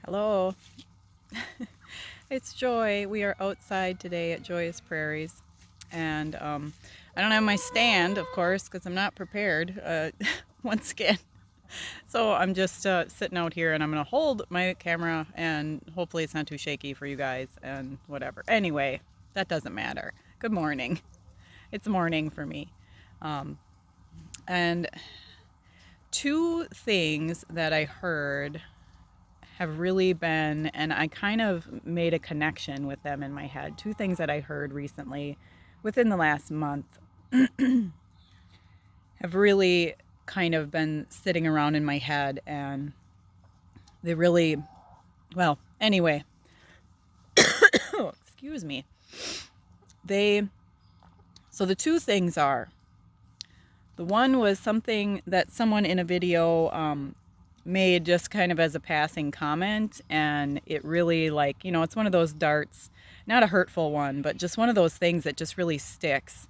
Hello, it's Joy. We are outside today at Joyous Prairies, and I don't have my stand, of course, because I'm not prepared once again. So I'm just sitting out here, and I'm going to hold my camera, and hopefully it's not too shaky for you guys, and whatever. Anyway, that doesn't matter. Good morning. It's morning for me. And two things that I heard have really been, and I kind of made a connection with them in my head. Two things that I heard recently within the last month have really kind of been sitting around in my head, and they really, well, anyway, excuse me. They, so the two things are, the one was something that someone in a video made just kind of as a passing comment, and it really, like, it's one of those darts, not a hurtful one, but just one of those things that just really sticks.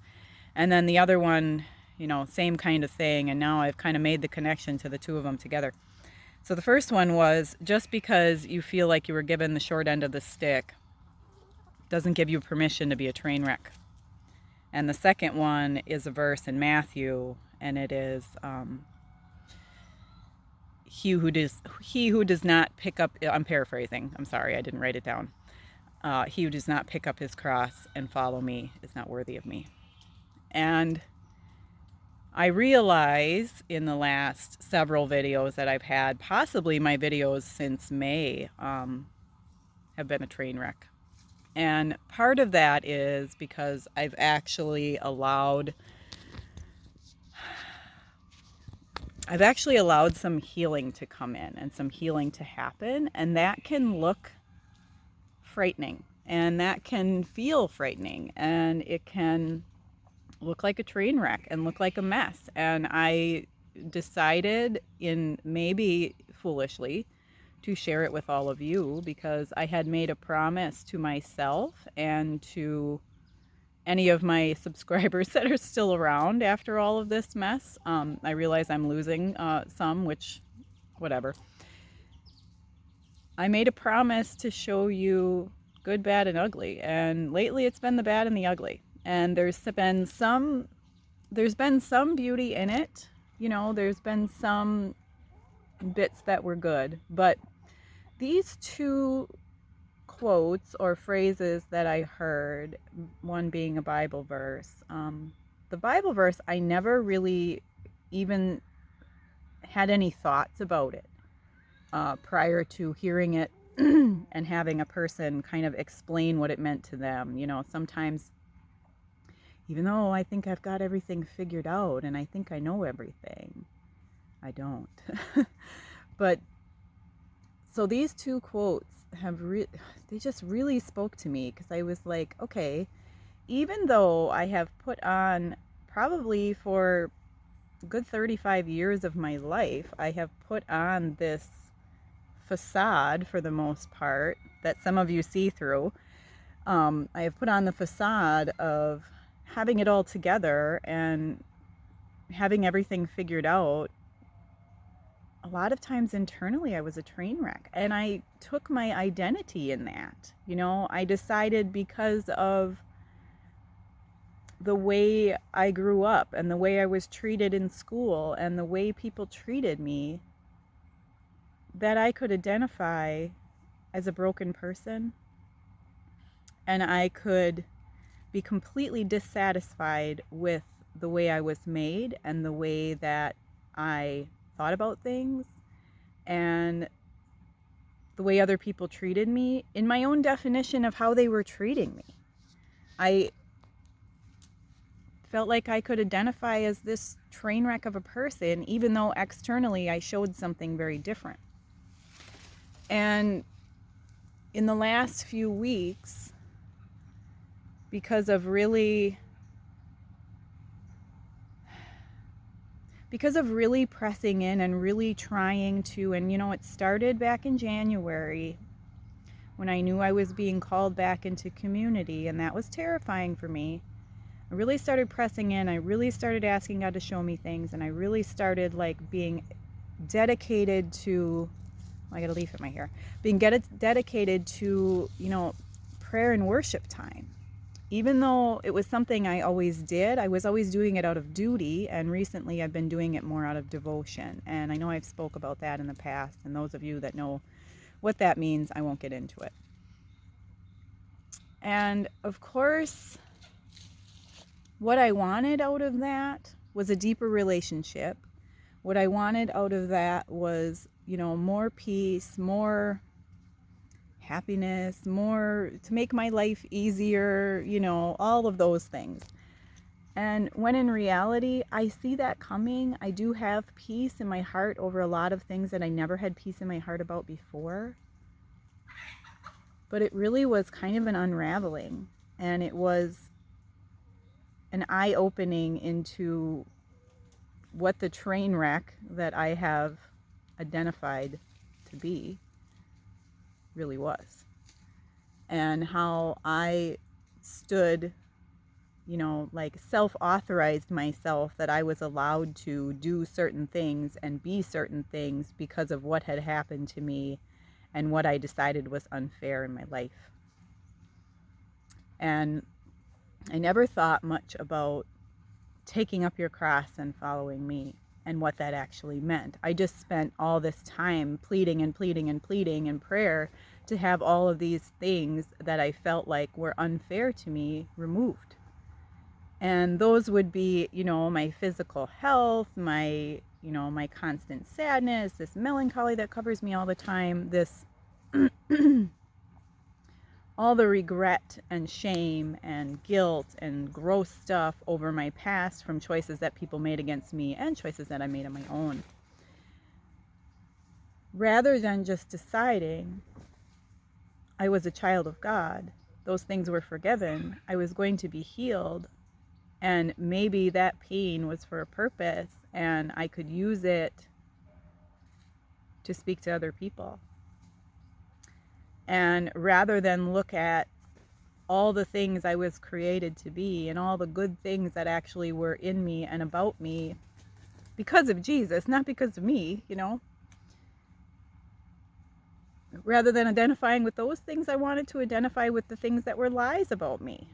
And then the other one, same kind of thing, and now I've kind of made the connection to the two of them together. So the first one was, just because you feel like you were given the short end of the stick doesn't give you permission to be a train wreck. And the second one is a verse in Matthew, and it is he who does not pick up, I'm paraphrasing, I'm sorry, I didn't write it down. He who does not pick up his cross and follow me is not worthy of me. And I realize in the last several videos that I've had, possibly my videos since May, have been a train wreck. And part of that is because I've actually allowed some healing to come in and some healing to happen, and that can look frightening, and that can feel frightening, and it can look like a train wreck and look like a mess. And I decided, in maybe foolishly, to share it with all of you, because I had made a promise to myself and to any of my subscribers that are still around after all of this mess. I realize I'm losing some, which, whatever. I made a promise to show you good, bad, and ugly, and lately it's been the bad and the ugly. And there's been some beauty in it. There's been some bits that were good, but these two quotes or phrases that I heard, one being a Bible verse. The Bible verse, I never really even had any thoughts about it prior to hearing it and having a person kind of explain what it meant to them. Sometimes, even though I think I've got everything figured out and I think I know everything, I don't. But so these two quotes they just really spoke to me, because I was like, okay, even though I have put on, probably for a good 35 years of my life, I have put on this facade, for the most part, that some of you see through. I have put on the facade of having it all together and having everything figured out. A lot of times internally I was a train wreck, and I took my identity in that. I decided, because of the way I grew up and the way I was treated in school and the way people treated me, that I could identify as a broken person, and I could be completely dissatisfied with the way I was made and the way that I thought about things and the way other people treated me, in my own definition of how they were treating me. I felt like I could identify as this train wreck of a person, even though externally I showed something very different. And in the last few weeks, because of really pressing in and really trying to, and it started back in January when I knew I was being called back into community, and that was terrifying for me. I really started pressing in. I really started asking God to show me things, and I really started being dedicated to I got a leaf in my hair. Being dedicated to, prayer and worship time. Even though it was something I always did, I was always doing it out of duty, and recently I've been doing it more out of devotion. And I know I've spoke about that in the past, and those of you that know what that means, I won't get into it. And of course, what I wanted out of that was a deeper relationship. What I wanted out of that was, more peace, more happiness, more to make my life easier, all of those things. And when in reality, I see that coming. I do have peace in my heart over a lot of things that I never had peace in my heart about before. But it really was kind of an unraveling, and it was an eye-opening into what the train wreck that I have identified to be really was, and how I stood, like self-authorized myself that I was allowed to do certain things and be certain things because of what had happened to me and what I decided was unfair in my life. And I never thought much about taking up your cross and following me and what that actually meant. I just spent all this time pleading and pleading and pleading in prayer to have all of these things that I felt like were unfair to me removed. And those would be, my physical health, my constant sadness, this melancholy that covers me all the time, this all the regret and shame and guilt and gross stuff over my past from choices that people made against me and choices that I made on my own. Rather than just deciding I was a child of God, those things were forgiven, I was going to be healed, and maybe that pain was for a purpose and I could use it to speak to other people. And rather than look at all the things I was created to be and all the good things that actually were in me and about me because of Jesus, not because of me, rather than identifying with those things, I wanted to identify with the things that were lies about me.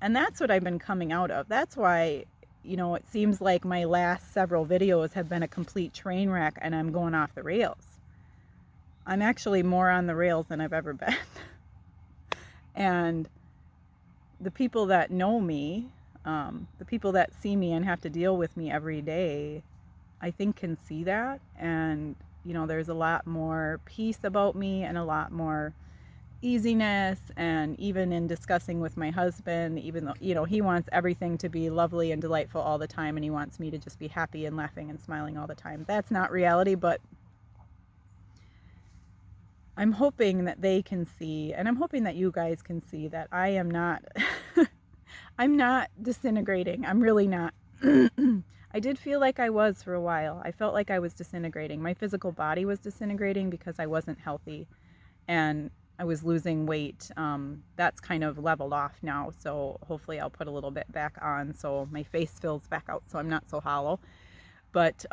And that's what I've been coming out of. That's why, it seems like my last several videos have been a complete train wreck and I'm going off the rails. I'm actually more on the rails than I've ever been. And the people that know me, the people that see me and have to deal with me every day, I think can see that. And, there's a lot more peace about me and a lot more easiness. And even in discussing with my husband, even though, he wants everything to be lovely and delightful all the time, and he wants me to just be happy and laughing and smiling all the time. That's not reality, but I'm hoping that they can see, and I'm hoping that you guys can see that I am not, I'm not disintegrating. I'm really not. I did feel like I was for a while. I felt like I was disintegrating. My physical body was disintegrating because I wasn't healthy and I was losing weight. That's kind of leveled off now. So hopefully I'll put a little bit back on so my face fills back out so I'm not so hollow. But,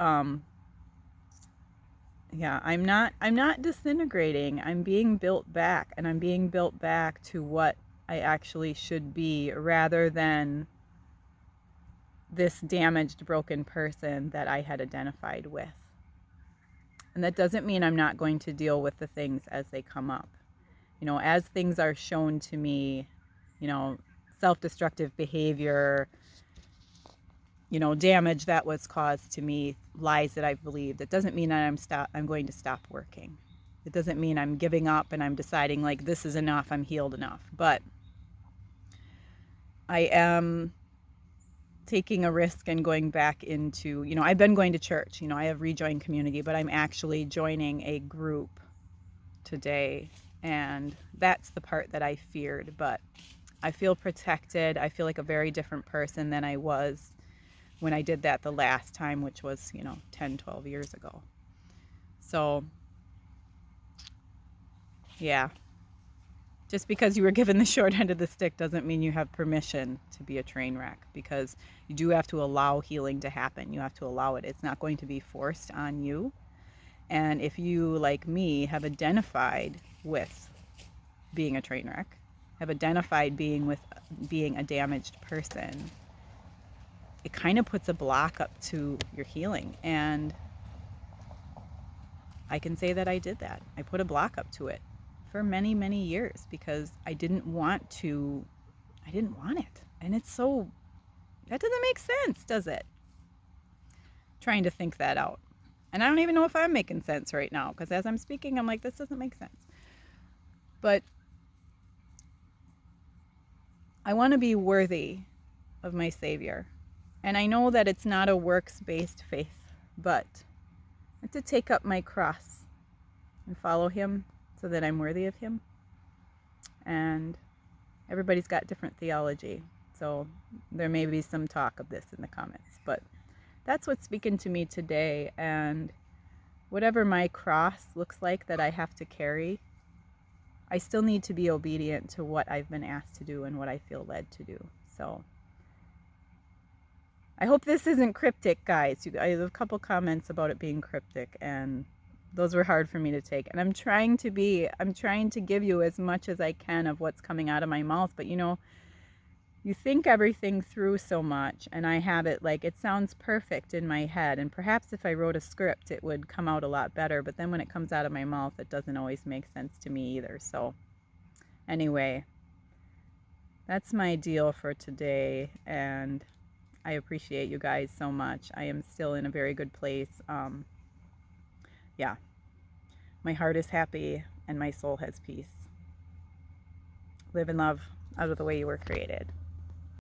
yeah, I'm not disintegrating. I'm being built back, and I'm being built back to what I actually should be, rather than this damaged, broken person that I had identified with. And that doesn't mean I'm not going to deal with the things as they come up. As things are shown to me, self-destructive behavior, damage that was caused to me, lies that I've believed. It doesn't mean that I'm going to stop working. It doesn't mean I'm giving up and I'm deciding like this is enough, I'm healed enough. But I am taking a risk and going back into, I've been going to church, I have rejoined community, but I'm actually joining a group today. And that's the part that I feared, but I feel protected. I feel like a very different person than I was when I did that the last time, which was, 10, 12 years ago. So, yeah. Just because you were given the short end of the stick doesn't mean you have permission to be a train wreck, because you do have to allow healing to happen. You have to allow it. It's not going to be forced on you. And if you, like me, have identified with being a train wreck, have identified being a damaged person, it kind of puts a block up to your healing. And I can say that I did that. I put a block up to it for many, many years because I didn't want it. And it's so, that doesn't make sense, does it? Trying to think that out. And I don't even know if I'm making sense right now because as I'm speaking, I'm like, this doesn't make sense. But I want to be worthy of my Savior. And I know that it's not a works-based faith, but to take up my cross and follow him so that I'm worthy of him. And everybody's got different theology, so there may be some talk of this in the comments, but that's what's speaking to me today. And whatever my cross looks like that I have to carry, I still need to be obedient to what I've been asked to do and what I feel led to do. So I hope this isn't cryptic, guys. I have a couple comments about it being cryptic, and those were hard for me to take. And I'm trying to give you as much as I can of what's coming out of my mouth. But you think everything through so much, and I have it like, it sounds perfect in my head. And perhaps if I wrote a script, it would come out a lot better. But then when it comes out of my mouth, it doesn't always make sense to me either. So anyway, that's my deal for today. And I appreciate you guys so much. I am still in a very good place. Yeah, my heart is happy and my soul has peace. Live in love out of the way you were created.